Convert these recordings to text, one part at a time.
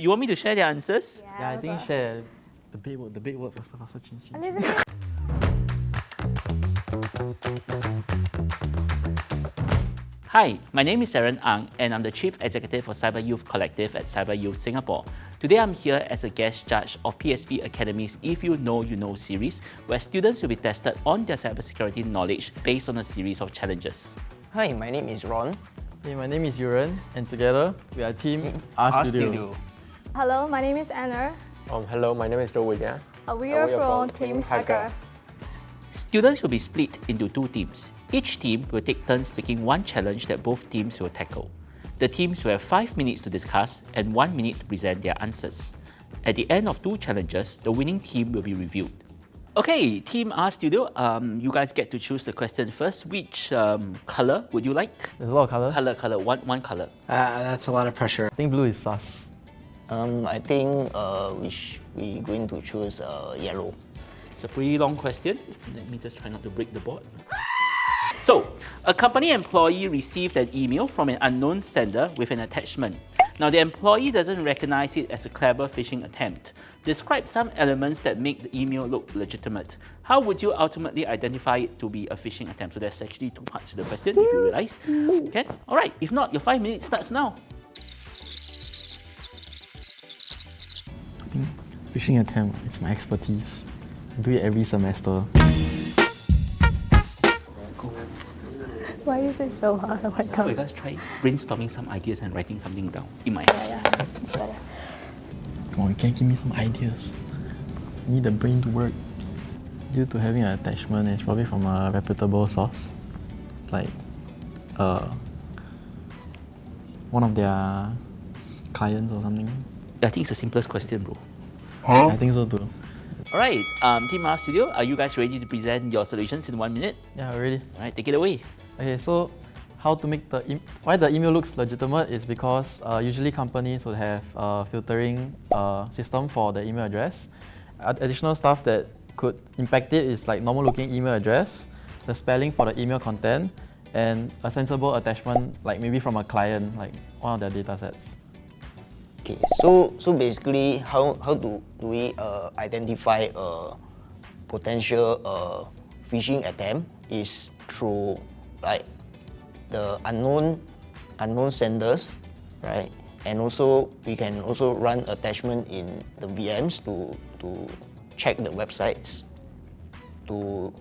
You want me to share the answers? Yeah, I think share the big word faster, change. A little bit. Hi, my name is Aaron Ang and I'm the Chief Executive for Cyber Youth Collective at Cyber Youth Singapore. Today I'm here as a guest judge of PSP Academy's If You Know, You Know series, where students will be tested on their cybersecurity knowledge based on a series of challenges. Hi, my name is Ron. Hey, my name is Yuren, and together we are Team R Studio. Hello, my name is Anna. Hello, my name is Joe William. We are from Team Hacker. Students will be split into two teams. Each team will take turns picking one challenge that both teams will tackle. The teams will have 5 minutes to discuss and 1 minute to present their answers. At the end of two challenges, the winning team will be reviewed. Okay, Team R Studio, you guys get to choose the question first. Which color would you like? There's a lot of colors. Color, one color. That's a lot of pressure. I think blue is sus. I think we're going to choose yellow. It's a pretty long question. Let me just try not to break the board. So, a company employee received an email from an unknown sender with an attachment. Now, the employee doesn't recognize it as a clever phishing attempt. Describe some elements that make the email look legitimate. How would you ultimately identify it to be a phishing attempt? So there's actually two parts to the question, if you realize. Okay, all right. If not, your 5 minutes starts now. I think phishing attempt, it's my expertise. I do it every semester. Why is it so hard? Oh my So god. you guys try brainstorming some ideas and writing something down in my head. Yeah, it's better. Come on, you can give me some ideas. I need the brain to work. Due to having an attachment, it's probably from a reputable source. Like one of their clients or something. I think it's the simplest question, bro. I think so too. All right, Team R Studio, are you guys ready to present your solutions in 1 minute? Yeah, already. All right, take it away. Okay, so how to make why the email looks legitimate is because usually companies would have a filtering system for the email address. Additional stuff that could impact it is like normal looking email address, the spelling for the email content, and a sensible attachment like maybe from a client, like one of their data sets. Okay, so basically, how do we identify a potential phishing attempt is through like the unknown senders, right? And also we can also run attachment in the VMs to check the websites to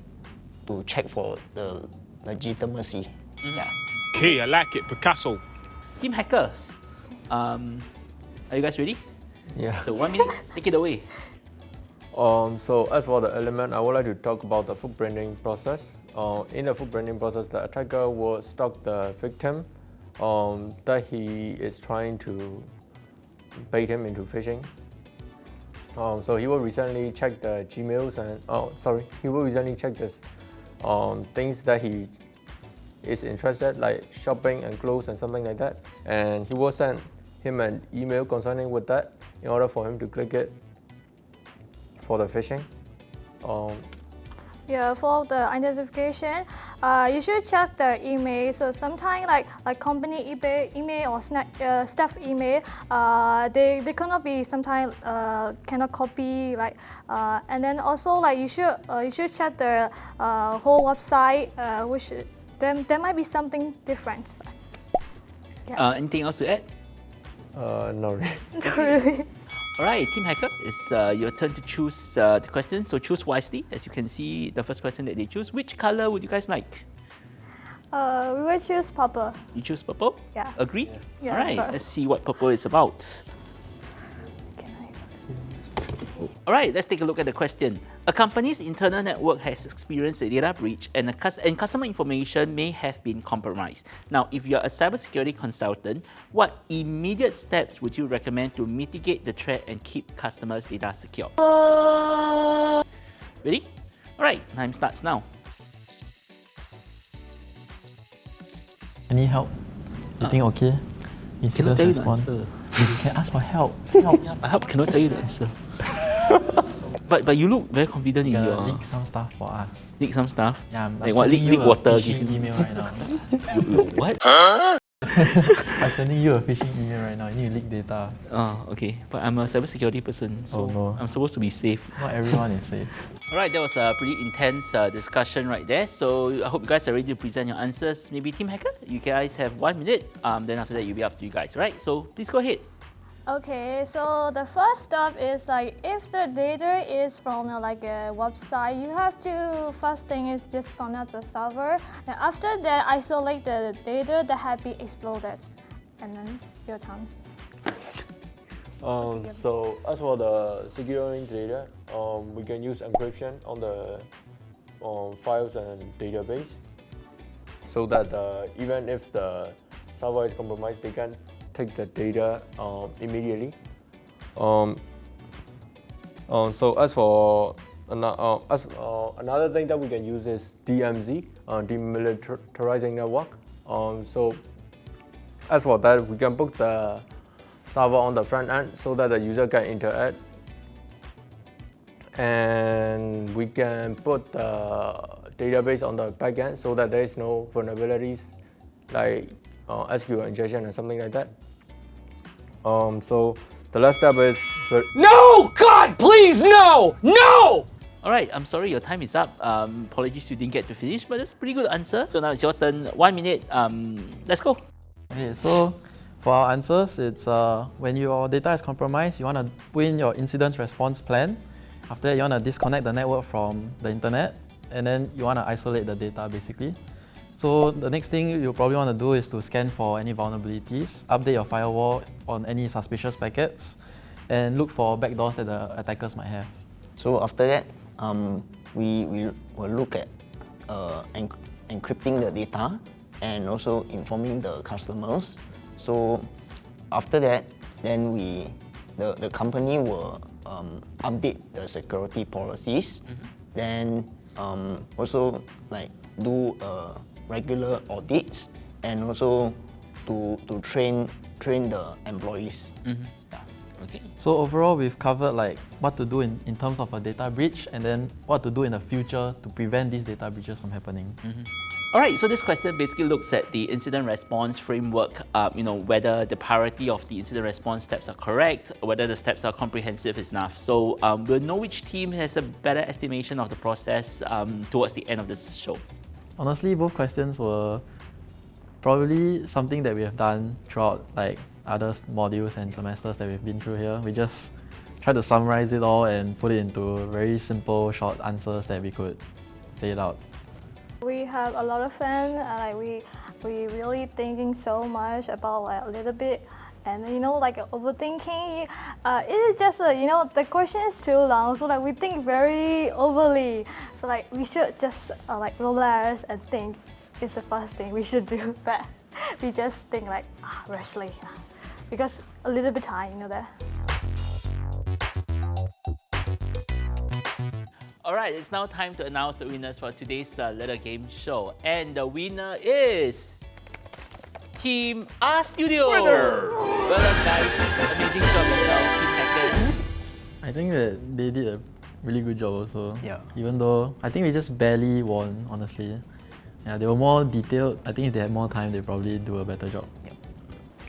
check for the legitimacy. Yeah. Okay, I like it, Picasso. Team Hackers, are you guys ready? Yeah. So 1 minute, take it away. So as for the element, I would like to talk about the footprinting process. In the footprinting process, the attacker will stalk the victim that he is trying to bait him into phishing. So he will recently check the Gmails and he will recently check this things that he is interested, like shopping and clothes and something like that, and he will send him an email concerning with that in order for him to click it for the phishing. Yeah, for the identification, you should check the email. So sometimes like company email or staff email, they cannot be sometimes cannot copy and then also like you should check the whole website, which there might be something different. Yeah. Anything else to add? No. Not really. All right, Team Hacker, it's your turn to choose the questions. So choose wisely. As you can see, the first question that they choose. Which color would you guys like? We will choose purple. You choose purple? Yeah. Agree? Yeah, All right, of course. let's see what purple is about. Can I? All right, let's take a look at the question. A company's internal network has experienced a data breach and customer information may have been compromised. Now, if you're a cybersecurity consultant, what immediate steps would you recommend to mitigate the threat and keep customers' data secure? Ready? All right, time starts now. Any help? You think okay? Cannot tell you the response. answer. You can ask for help. Help. Yeah, I cannot tell you the answer. But you look very confident in You your... can leak some stuff for us. Leak some stuff? Yeah, I'm Like what, sending leak you water, a give phishing you- email right now. What? I'm sending you a phishing email right now. You need to leak data. Oh, okay. But I'm a cybersecurity person, so Oh, no. I'm supposed to be safe. Not everyone is safe. All right, that was a pretty intense discussion right there. So I hope you guys are ready to present your answers. Maybe Team Hacker, you guys have 1 minute. Then after that, you'll be up to you guys, right? So please go ahead. Okay, so the first step is like if the data is from like a website, you have to first thing is disconnect the server. And after that, isolate the data that have been exploded, and then your times. So as for the securing data, we can use encryption on the files and database, so that even if the server is compromised, they can take the data immediately. So as for another thing that we can use is DMZ, demilitarizing network. So as for that, we can book the server on the front end so that the user can interact, and we can put the database on the back end so that there is no vulnerabilities like SQL injection or something like that. So the last step is No! God, please, no! No! All right, I'm sorry, your time is up. Apologies you didn't get to finish, but that's a pretty good answer. So now it's your turn. 1 minute. Let's go. Okay, so for our answers, it's when your data is compromised, you want to put in your incident response plan. After that, you want to disconnect the network from the internet, and then you want to isolate the data basically. So the next thing you probably want to do is to scan for any vulnerabilities, update your firewall on any suspicious packets, and look for backdoors that the attackers might have. So after that, we will look at encrypting the data and also informing the customers. So after that, then the company will update the security policies. Then also like do regular audits, and also to train the employees. Okay. So overall, we've covered like what to do in terms of a data breach, and then what to do in the future to prevent these data breaches from happening. All right, so this question basically looks at the incident response framework, whether the priority of the incident response steps are correct, whether the steps are comprehensive enough. So we'll know which team has a better estimation of the process towards the end of this show. Honestly, both questions were probably something that we have done throughout like other modules and semesters that we've been through here. We just tried to summarize it all and put it into very simple, short answers that we could say it out. We have a lot of fun. We really thinking so much about like a little bit, and like overthinking. It is just the question is too long, so like we think very overly. So like we should just like relax and think. It's the first thing we should do, but we just think like rashly because a little bit time, that. All right, it's now time to announce the winners for today's little game show. And the winner is Team R Studio. Winner! Well done, guys. Amazing job as well, Team Hacker. I think that they did a really good job also. Yeah. Even though I think we just barely won, honestly. Yeah, they were more detailed. I think if they had more time, they probably do a better job.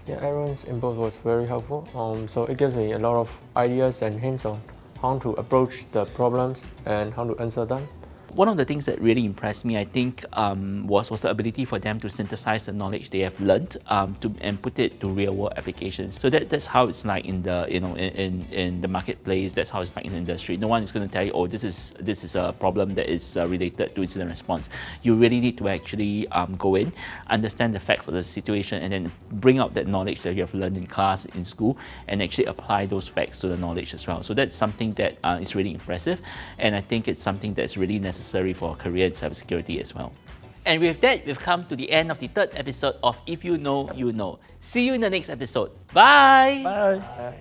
Yeah, everyone's input was very helpful. So it gives me a lot of ideas and hints on how to approach the problems and how to answer them. One of the things that really impressed me, I think, was the ability for them to synthesize the knowledge they have learned and put it to real-world applications. So that's how it's like in the in the marketplace. That's how it's like in the industry. No one is going to tell you, oh, this is a problem that is related to incident response. You really need to actually go in, understand the facts of the situation, and then bring out that knowledge that you have learned in class, in school, and actually apply those facts to the knowledge as well. So that's something that is really impressive, and I think it's something that's really necessary for a career in cybersecurity as well. And with that, we've come to the end of the third episode of If You Know, You Know. See you in the next episode. Bye! Bye!